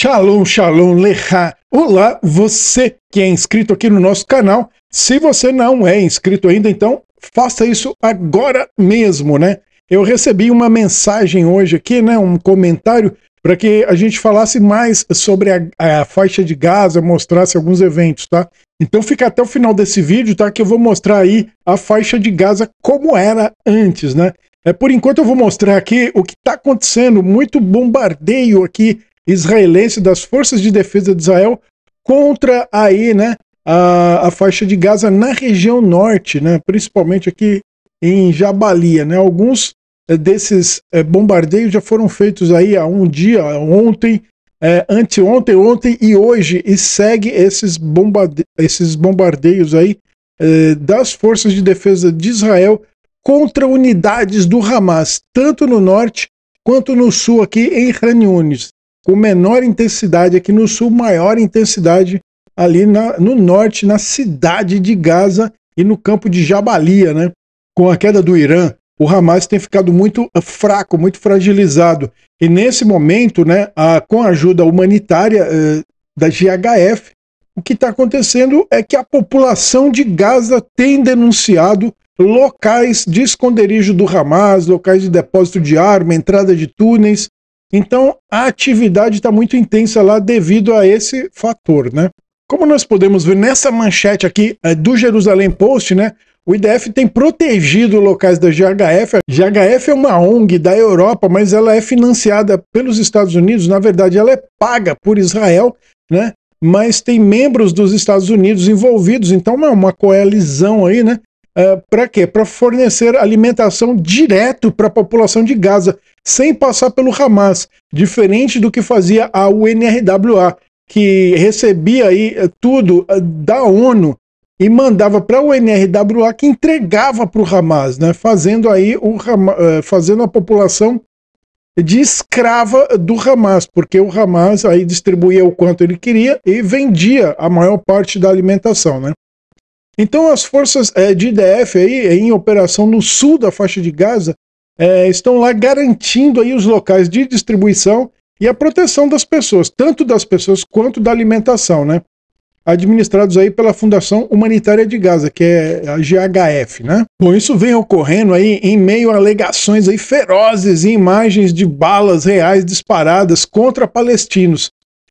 Shalom, shalom, lecha. Olá, você que é inscrito aqui no nosso canal. Se você não é inscrito ainda, então faça isso agora mesmo, né? Eu recebi uma mensagem hoje aqui, né? Um comentário para que a gente falasse mais sobre a faixa de Gaza, mostrasse alguns eventos, tá? Então fica até o final desse vídeo, tá? Que eu vou mostrar aí a faixa de Gaza como era antes, né? Por enquanto eu vou mostrar aqui o que está acontecendo, muito bombardeio aqui israelense das forças de defesa de Israel contra aí, né, a faixa de Gaza na região norte, né, principalmente aqui em Jabalia, né. Alguns desses bombardeios já foram feitos aí há um dia, ontem, anteontem, ontem e hoje, e segue esses bombardeios aí das forças de defesa de Israel contra unidades do Hamas, tanto no norte quanto no sul aqui em Khan Yunis. Com menor intensidade aqui no sul, maior intensidade ali no norte, na cidade de Gaza e no campo de Jabalia, né? Com a queda do Irã, o Hamas tem ficado muito fraco, muito fragilizado. E nesse momento, né, com a ajuda humanitária da GHF, o que está acontecendo é que a população de Gaza tem denunciado locais de esconderijo do Hamas, locais de depósito de arma, entrada de túneis. Então a atividade está muito intensa lá devido a esse fator, né? Como nós podemos ver nessa manchete aqui do Jerusalém Post, né? O IDF tem protegido locais da GHF. A GHF é uma ONG da Europa, mas ela é financiada pelos Estados Unidos. Na verdade, ela é paga por Israel, né? Mas tem membros dos Estados Unidos envolvidos. Então é uma coalizão aí, né? Para quê? Para fornecer alimentação direto para a população de Gaza, sem passar pelo Hamas, diferente do que fazia a UNRWA, que recebia aí tudo da ONU e mandava para a UNRWA, que entregava para o Hamas, né? Fazendo aí fazendo a população de escrava do Hamas, porque o Hamas aí distribuía o quanto ele queria e vendia a maior parte da alimentação, né? Então as forças de IDF aí, em operação no sul da faixa de Gaza, estão lá garantindo aí os locais de distribuição e a proteção das pessoas, tanto das pessoas quanto da alimentação, né? Administrados aí pela Fundação Humanitária de Gaza, que é a GHF, né? Bom, isso vem ocorrendo aí em meio a alegações aí ferozes e imagens de balas reais disparadas contra palestinos.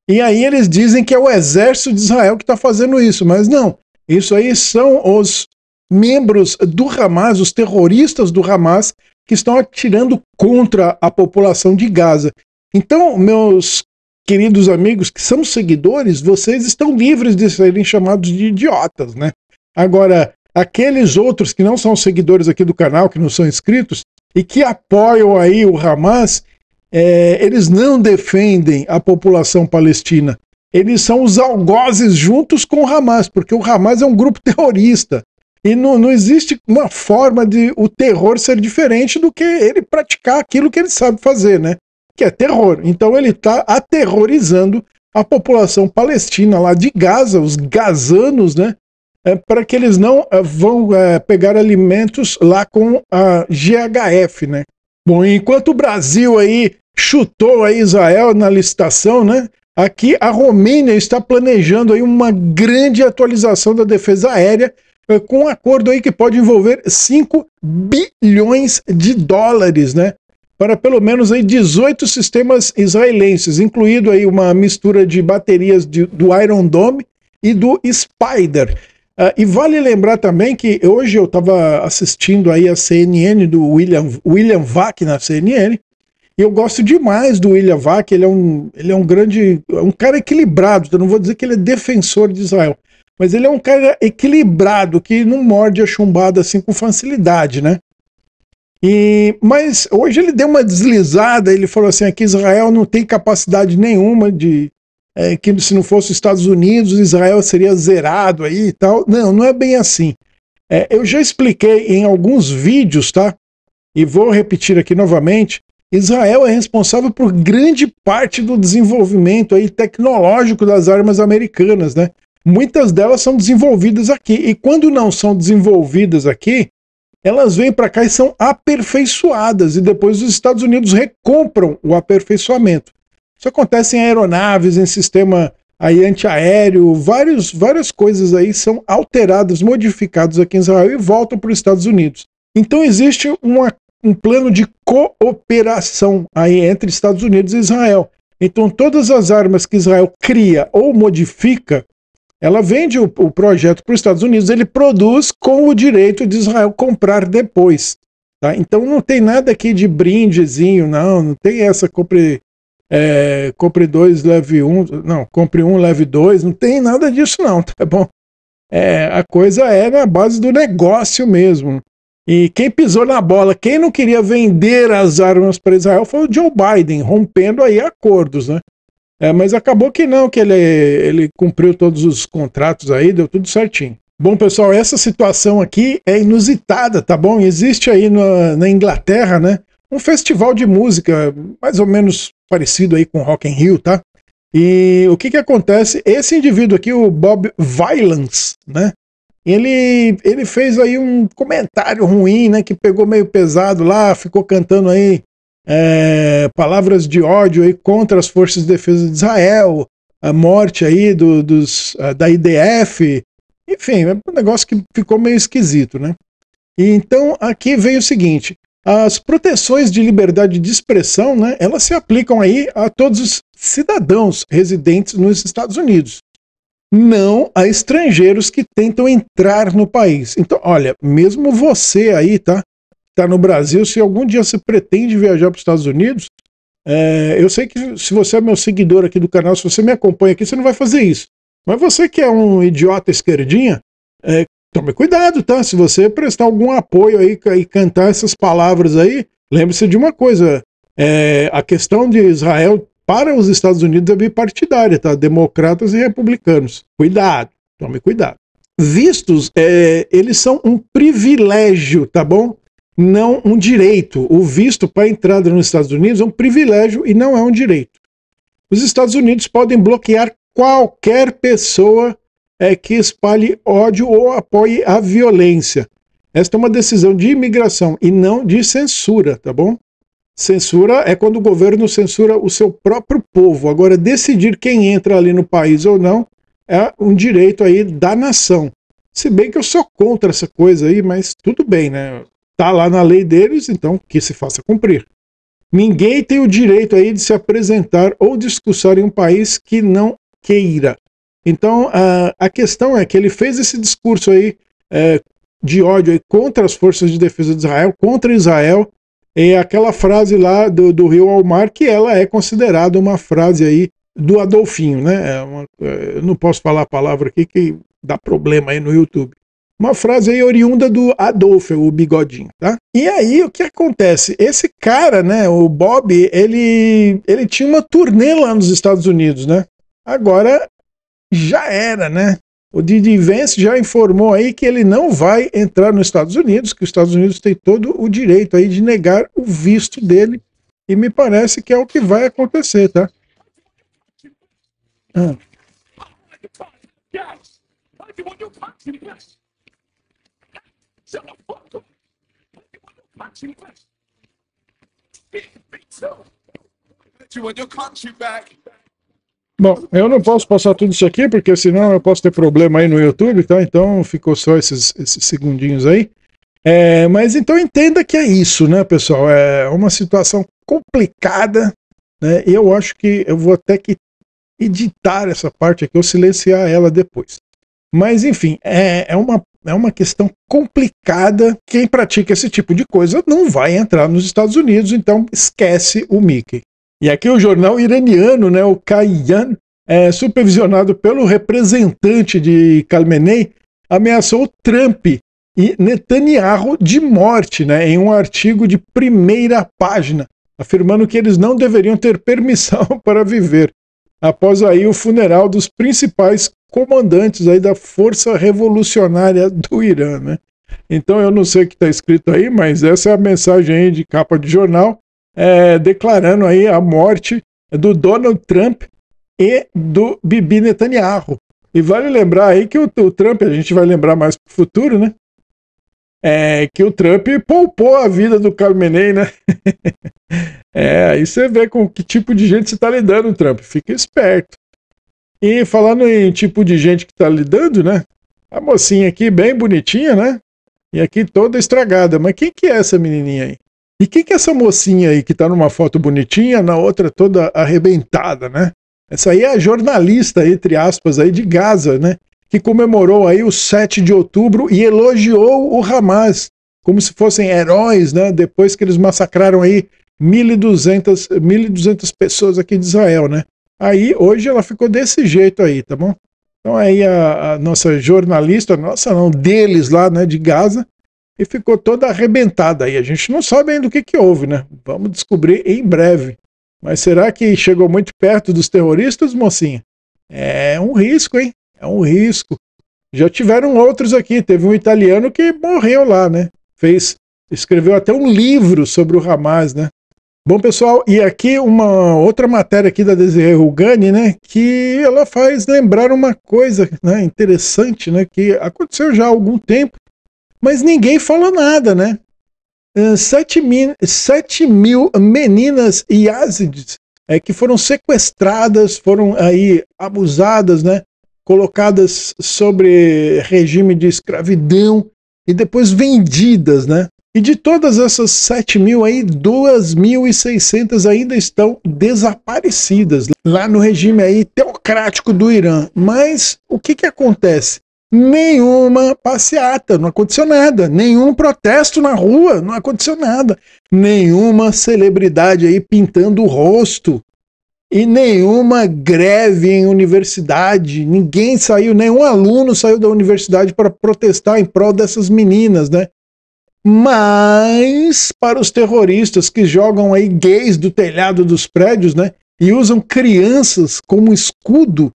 E aí eles dizem que é o exército de Israel que está fazendo isso, mas não. Isso aí são os membros do Hamas, os terroristas do Hamas, que estão atirando contra a população de Gaza. Então, meus queridos amigos que são seguidores, vocês estão livres de serem chamados de idiotas, né? Agora, aqueles outros que não são seguidores aqui do canal, que não são inscritos, e que apoiam aí o Hamas, eles não defendem a população palestina. Eles são os algozes juntos com o Hamas, porque o Hamas é um grupo terrorista. E não existe uma forma de o terror ser diferente do que ele praticar aquilo que ele sabe fazer, né? Que é terror. Então ele está aterrorizando a população palestina lá de Gaza, os gazanos, né? Para que eles não vão pegar alimentos lá com a GHF, né? Bom, enquanto o Brasil aí chutou a Israel na licitação, né? Aqui a Romênia está planejando aí uma grande atualização da defesa aérea com um acordo aí que pode envolver 5 bilhões de dólares, né? Para pelo menos aí 18 sistemas israelenses, incluído aí uma mistura de baterias do Iron Dome e do Spider. E vale lembrar também que hoje eu estava assistindo aí a CNN do William Vac na CNN. E eu gosto demais do William Vac, ele é um cara equilibrado, eu não vou dizer que ele é defensor de Israel, mas ele é um cara equilibrado, que não morde a chumbada assim com facilidade, né? Mas hoje ele deu uma deslizada, ele falou assim, que Israel não tem capacidade nenhuma que se não fosse os Estados Unidos, Israel seria zerado aí e tal. Não é bem assim. Eu já expliquei em alguns vídeos, tá? E vou repetir aqui novamente. Israel é responsável por grande parte do desenvolvimento aí tecnológico das armas americanas, né? Muitas delas são desenvolvidas aqui, e quando não são desenvolvidas aqui, elas vêm para cá e são aperfeiçoadas, e depois os Estados Unidos recompram o aperfeiçoamento. Isso acontece em aeronaves, em sistema aí antiaéreo, várias coisas aí são alteradas, modificadas aqui em Israel e voltam para os Estados Unidos. Então existe um plano de cooperação aí entre Estados Unidos e Israel. Então todas as armas que Israel cria ou modifica, ela vende o projeto para os Estados Unidos, ele produz com o direito de Israel comprar depois. Tá? Então não tem nada aqui de brindezinho, não tem essa compre 2, leve 1, não, compre 1, leve 2, não tem nada disso não, tá bom? A coisa é na base do negócio mesmo. E quem pisou na bola, quem não queria vender as armas para Israel foi o Joe Biden, rompendo aí acordos, né? Mas acabou que não, que ele cumpriu todos os contratos aí, deu tudo certinho. Bom, pessoal, essa situação aqui é inusitada, tá bom? Existe aí na Inglaterra, né, um festival de música mais ou menos parecido aí com Rock in Rio, tá? E o que acontece? Esse indivíduo aqui, o Bob Vylance, né? Ele fez aí um comentário ruim, né? Que pegou meio pesado lá, ficou cantando aí palavras de ódio aí contra as forças de defesa de Israel, a morte aí da IDF, enfim, é um negócio que ficou meio esquisito, né? E então aqui vem o seguinte: as proteções de liberdade de expressão, né, elas se aplicam aí a todos os cidadãos residentes nos Estados Unidos, não a estrangeiros que tentam entrar no país. Então, olha, mesmo você aí, tá no Brasil, se algum dia você pretende viajar para os Estados Unidos, eu sei que se você é meu seguidor aqui do canal, se você me acompanha aqui, você não vai fazer isso. Mas você que é um idiota esquerdinha, tome cuidado, tá? Se você prestar algum apoio aí e cantar essas palavras aí, lembre-se de uma coisa, a questão de Israel para os Estados Unidos é bipartidária, tá? Democratas e republicanos. Cuidado, tome cuidado. Vistos, eles são um privilégio, tá bom? Não um direito. O visto para entrada nos Estados Unidos é um privilégio e não é um direito. Os Estados Unidos podem bloquear qualquer pessoa que espalhe ódio ou apoie a violência. Esta é uma decisão de imigração e não de censura, tá bom? Censura é quando o governo censura o seu próprio povo. Agora, decidir quem entra ali no país ou não é um direito aí da nação. Se bem que eu sou contra essa coisa aí, mas tudo bem, né? Tá lá na lei deles, então que se faça cumprir. Ninguém tem o direito aí de se apresentar ou discursar em um país que não queira. Então, a questão é que ele fez esse discurso aí de ódio aí contra as forças de defesa de Israel, contra Israel, e aquela frase lá do Rio ao Mar, que ela é considerada uma frase aí do Adolfinho, né? Eu não posso falar a palavra aqui que dá problema aí no YouTube. Uma frase aí oriunda do Adolfo, o bigodinho, tá? E aí, o que acontece? Esse cara, né, o Bob, ele tinha uma turnê lá nos Estados Unidos, né? Agora, já era, né? O Didi Vance já informou aí que ele não vai entrar nos Estados Unidos, que os Estados Unidos têm todo o direito aí de negar o visto dele, e me parece que é o que vai acontecer, tá? Bom, eu não posso passar tudo isso aqui, porque senão eu posso ter problema aí no YouTube, tá? Então ficou só esses segundinhos aí. Mas então entenda que é isso, né, pessoal? É uma situação complicada, né? E eu acho que eu vou até que editar essa parte aqui, ou silenciar ela depois. Mas enfim, é uma questão complicada. Quem pratica esse tipo de coisa não vai entrar nos Estados Unidos, então esquece o Mickey. E aqui o jornal iraniano, né, o Kayan, supervisionado pelo representante de Khamenei, ameaçou Trump e Netanyahu de morte, né, em um artigo de primeira página, afirmando que eles não deveriam ter permissão para viver, após aí o funeral dos principais comandantes aí da Força Revolucionária do Irã, né? Então eu não sei o que está escrito aí, mas essa é a mensagem aí de capa de jornal, declarando aí a morte do Donald Trump e do Bibi Netanyahu. E vale lembrar aí que o Trump, a gente vai lembrar mais pro futuro, né? Que o Trump poupou a vida do Khamenei, né? Aí você vê com que tipo de gente você está lidando, Trump. Fica esperto. E falando em tipo de gente que está lidando, né? A mocinha aqui, bem bonitinha, né? E aqui toda estragada. Mas quem que é essa menininha aí? E quem que é essa mocinha aí que tá numa foto bonitinha, na outra toda arrebentada, né? Essa aí é a jornalista, entre aspas, aí de Gaza, né? Que comemorou aí o 7 de outubro e elogiou o Hamas como se fossem heróis, né? Depois que eles massacraram aí 1.200 pessoas aqui de Israel, né? Aí, hoje ela ficou desse jeito aí, tá bom? Então aí a nossa jornalista, nossa não, deles lá, né, de Gaza, e ficou toda arrebentada aí. A gente não sabe ainda o que houve, né? Vamos descobrir em breve. Mas será que chegou muito perto dos terroristas, mocinha? É um risco, hein? É um risco. Já tiveram outros aqui. Teve um italiano que morreu lá, né? Escreveu até um livro sobre o Hamas, né? Bom, pessoal, e aqui uma outra matéria aqui da Desiree Rugani, né, que ela faz lembrar uma coisa, né, interessante, né, que aconteceu já há algum tempo, mas ninguém falou nada, né? 7 mil meninas yazidis que foram sequestradas, foram aí abusadas, né, colocadas sobre regime de escravidão e depois vendidas, né? E de todas essas 7 mil aí, 2.600 ainda estão desaparecidas lá no regime aí teocrático do Irã. Mas o que acontece? Nenhuma passeata, não aconteceu nada. Nenhum protesto na rua, não aconteceu nada. Nenhuma celebridade aí pintando o rosto. E nenhuma greve em universidade. Ninguém saiu, nenhum aluno saiu da universidade para protestar em prol dessas meninas, né? Mas para os terroristas que jogam aí gays do telhado dos prédios, né, e usam crianças como escudo,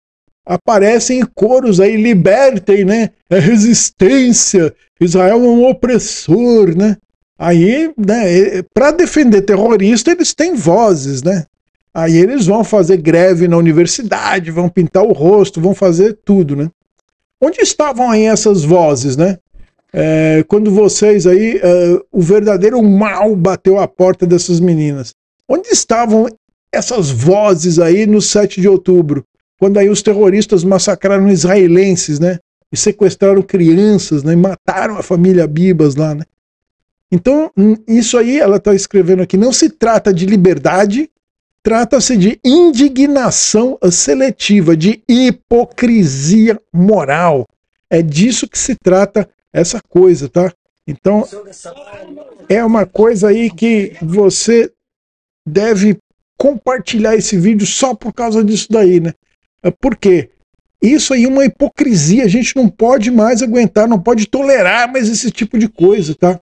aparecem coros aí, libertem, né, é resistência, Israel é um opressor, né. Aí, né, para defender terrorista, eles têm vozes, né. Aí eles vão fazer greve na universidade, vão pintar o rosto, vão fazer tudo, né. Onde estavam aí essas vozes, né? Quando vocês aí, o verdadeiro mal bateu à porta dessas meninas. Onde estavam essas vozes aí no 7 de outubro? Quando aí os terroristas massacraram israelenses, né? E sequestraram crianças, né? E mataram a família Bibas lá, né? Então, isso aí, ela está escrevendo aqui, não se trata de liberdade, trata-se de indignação seletiva, de hipocrisia moral. É disso que se trata essa coisa, tá? Então, é uma coisa aí que você deve compartilhar esse vídeo só por causa disso daí, né? Por quê? Isso aí é uma hipocrisia, a gente não pode mais aguentar, não pode tolerar mais esse tipo de coisa, tá?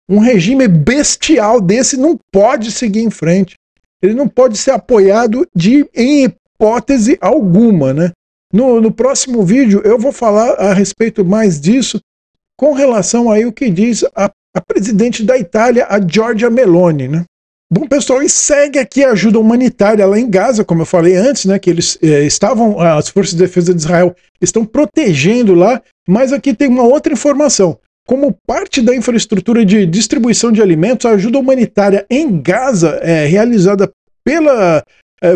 Um regime bestial desse não pode seguir em frente. Ele não pode ser apoiado em hipótese alguma, né? No próximo vídeo eu vou falar a respeito mais disso, com relação aí o que diz a presidente da Itália, a Giorgia Meloni, né? Bom, pessoal, e segue aqui a ajuda humanitária lá em Gaza, como eu falei antes, né, que eles as forças de defesa de Israel estão protegendo lá, mas aqui tem uma outra informação. Como parte da infraestrutura de distribuição de alimentos, a ajuda humanitária em Gaza realizada pela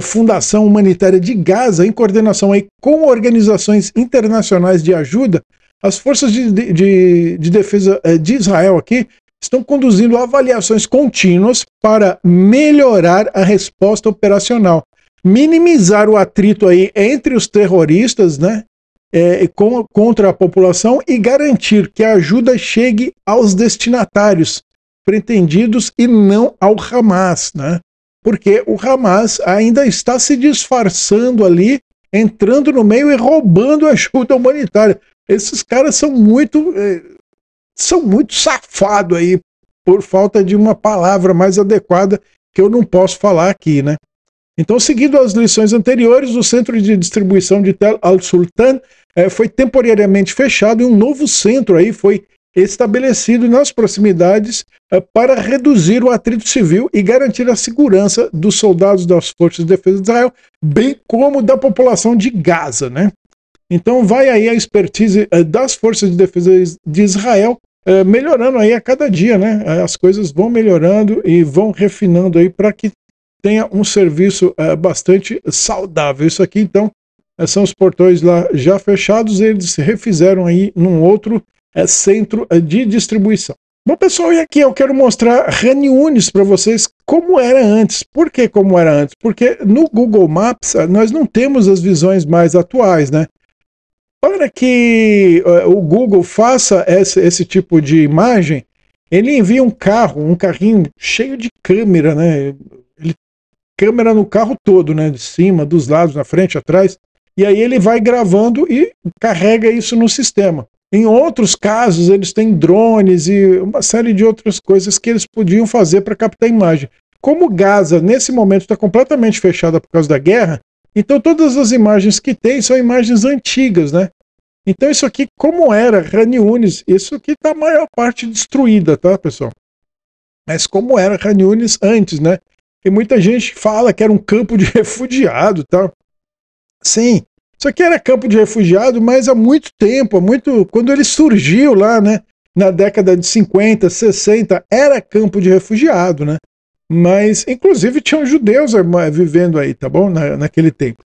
Fundação Humanitária de Gaza, em coordenação aí com organizações internacionais de ajuda, as forças de defesa de Israel aqui estão conduzindo avaliações contínuas para melhorar a resposta operacional, minimizar o atrito aí entre os terroristas, né, contra a população e garantir que a ajuda chegue aos destinatários pretendidos e não ao Hamas, né? Porque o Hamas ainda está se disfarçando ali, entrando no meio e roubando a ajuda humanitária. Esses caras são muito safados aí, por falta de uma palavra mais adequada que eu não posso falar aqui, né? Então, seguindo as lições anteriores, o centro de distribuição de Tel al-Sultan foi temporariamente fechado e um novo centro aí foi estabelecido nas proximidades para reduzir o atrito civil e garantir a segurança dos soldados das Forças de Defesa de Israel, bem como da população de Gaza, né? Então vai aí a expertise das Forças de Defesa de Israel melhorando aí a cada dia, né? As coisas vão melhorando e vão refinando aí para que tenha um serviço bastante saudável. Isso aqui, então, são os portões lá já fechados, eles refizeram aí num outro centro de distribuição. Bom, pessoal, e aqui eu quero mostrar Reuniões para vocês como era antes. Por que como era antes? Porque no Google Maps nós não temos as visões mais atuais, né? Para que o Google faça esse tipo de imagem, ele envia um carrinho cheio de câmera, né? Câmera no carro todo, né? De cima, dos lados, na frente, atrás. E aí ele vai gravando e carrega isso no sistema. Em outros casos, eles têm drones e uma série de outras coisas que eles podiam fazer para captar imagem. Como Gaza, nesse momento, está completamente fechada por causa da guerra, então todas as imagens que tem são imagens antigas, né? Então isso aqui, como era Reuniões, isso aqui está a maior parte destruída, tá, pessoal? Mas como era Reuniões antes, né? E muita gente fala que era um campo de refugiado, tá? Sim, isso aqui era campo de refugiado, mas há muito tempo, quando ele surgiu lá, né, na década de 50, 60, era campo de refugiado, né? Mas, inclusive, tinham judeus vivendo aí, tá bom? Naquele tempo.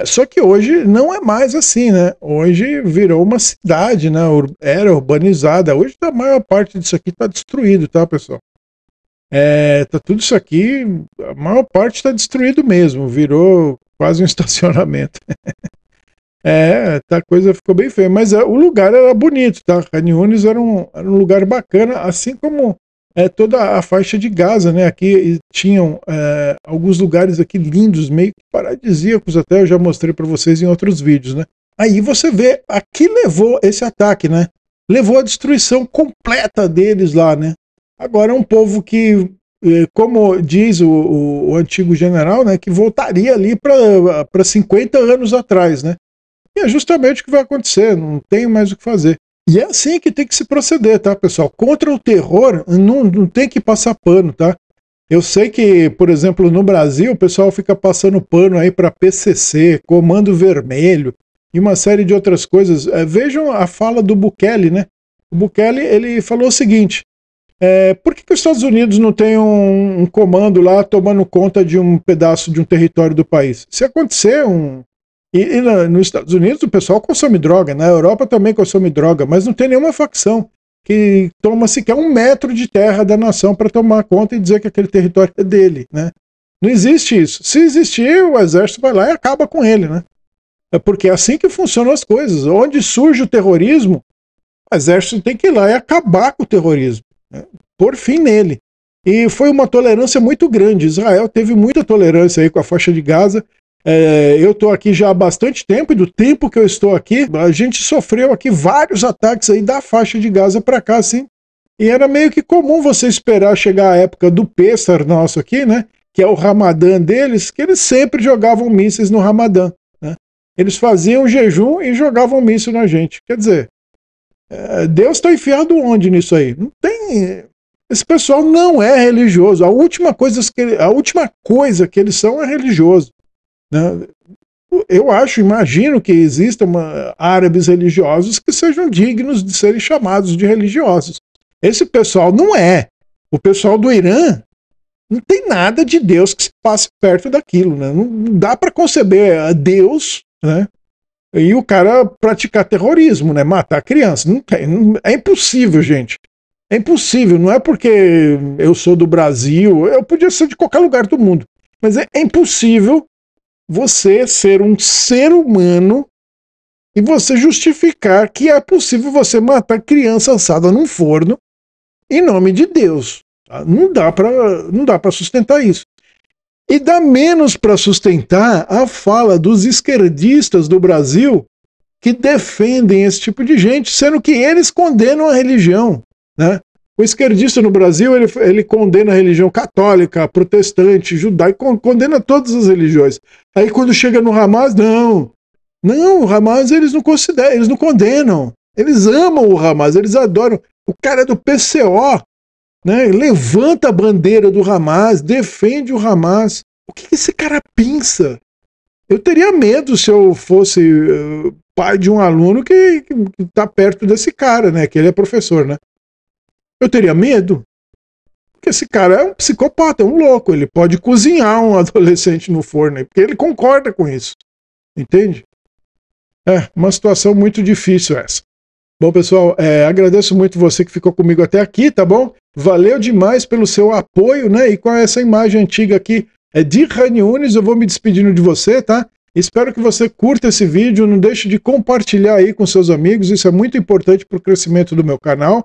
Só que hoje não é mais assim, né? Hoje virou uma cidade, né? Era urbanizada. Hoje a maior parte disso aqui está destruído, tá, pessoal? Tá tudo isso aqui, a maior parte está destruído mesmo, virou quase um estacionamento. A coisa ficou bem feia, mas o lugar era bonito, tá? Reuniões era um lugar bacana, assim como toda a faixa de Gaza, né? Aqui tinham alguns lugares aqui lindos, meio que paradisíacos até, eu já mostrei para vocês em outros vídeos, né? Aí você vê, aqui levou esse ataque, né? Levou a destruição completa deles lá, né? Agora é um povo que, como diz o antigo general, né, que voltaria ali para 50 anos atrás, né? E é justamente o que vai acontecer, não tem mais o que fazer. E é assim que tem que se proceder, tá, pessoal? Contra o terror, não tem que passar pano, tá? Eu sei que, por exemplo, no Brasil, o pessoal fica passando pano aí para PCC, Comando Vermelho e uma série de outras coisas. Vejam a fala do Bukele, né? O Bukele, ele falou o seguinte: por que os Estados Unidos não tem um comando lá tomando conta de um pedaço de um território do país? Se acontecer nos Estados Unidos o pessoal consome droga, na Europa também consome droga, mas não tem nenhuma facção que toma sequer 1 metro de terra da nação para tomar conta e dizer que aquele território é dele, né? Não existe isso. Se existir, o exército vai lá e acaba com ele, né? É porque é assim que funcionam as coisas. Onde surge o terrorismo, o exército tem que ir lá e acabar com o terrorismo, né? Pôr fim nele. E foi uma tolerância muito grande. Israel teve muita tolerância aí com a faixa de Gaza. Eu estou aqui já há bastante tempo, e do tempo que eu estou aqui, a gente sofreu aqui vários ataques aí da faixa de Gaza para cá, assim. E era meio que comum você esperar chegar a época do Pêssar nosso aqui, né? Que é o Ramadã deles, que eles sempre jogavam mísseis no Ramadã, né? Eles faziam jejum e jogavam míssil na gente. Quer dizer, Deus está enfiado onde nisso aí? Não tem. Esse pessoal não é religioso. A última coisa que eles são é religioso, né? Eu imagino que existam árabes religiosos que sejam dignos de serem chamados de religiosos. Esse pessoal não é. O pessoal do Irã não tem nada de Deus que se passe perto daquilo, né? Não dá para conceber a Deus, né? E o cara praticar terrorismo, né? Matar criança. É impossível, gente. É impossível. Não é porque eu sou do Brasil, eu podia ser de qualquer lugar do mundo. Mas é impossível você ser um ser humano e você justificar que é possível você matar criança assada num forno em nome de Deus. Tá? Não dá para sustentar isso. E dá menos para sustentar a fala dos esquerdistas do Brasil que defendem esse tipo de gente, sendo que eles condenam a religião, né? O esquerdista no Brasil, ele condena a religião católica, protestante, judaica, condena todas as religiões. Aí quando chega no Hamas, não, o Hamas eles não consideram, eles não condenam. Eles amam o Hamas, eles adoram. O cara é do PCO, né? Levanta a bandeira do Hamas, defende o Hamas. O que esse cara pensa? Eu teria medo se eu fosse pai de um aluno que está perto desse cara, né? Que ele é professor, né? Eu teria medo. Porque esse cara é um psicopata, é um louco. Ele pode cozinhar um adolescente no forno, porque ele concorda com isso. Entende? É uma situação muito difícil essa. Bom, pessoal, agradeço muito você que ficou comigo até aqui, tá bom? Valeu demais pelo seu apoio, né? E com essa imagem antiga aqui de Rani Yunis, eu vou me despedindo de você, tá? Espero que você curta esse vídeo, não deixe de compartilhar aí com seus amigos, isso é muito importante para o crescimento do meu canal,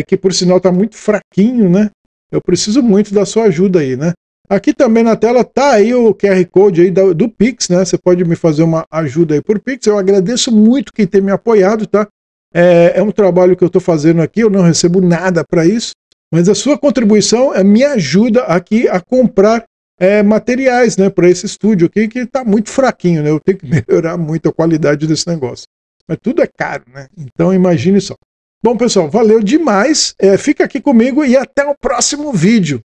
que por sinal está muito fraquinho, né? Eu preciso muito da sua ajuda aí, né? Aqui também na tela tá aí o QR Code aí do Pix, né? Você pode me fazer uma ajuda aí por Pix, eu agradeço muito quem tem me apoiado, tá? É um trabalho que eu estou fazendo aqui, eu não recebo nada para isso, mas a sua contribuição me ajuda aqui a comprar materiais, né, para esse estúdio aqui, que está muito fraquinho, né? Eu tenho que melhorar muito a qualidade desse negócio. Mas tudo é caro, né? Então imagine só. Bom, pessoal, valeu demais. Fica aqui comigo e até o próximo vídeo.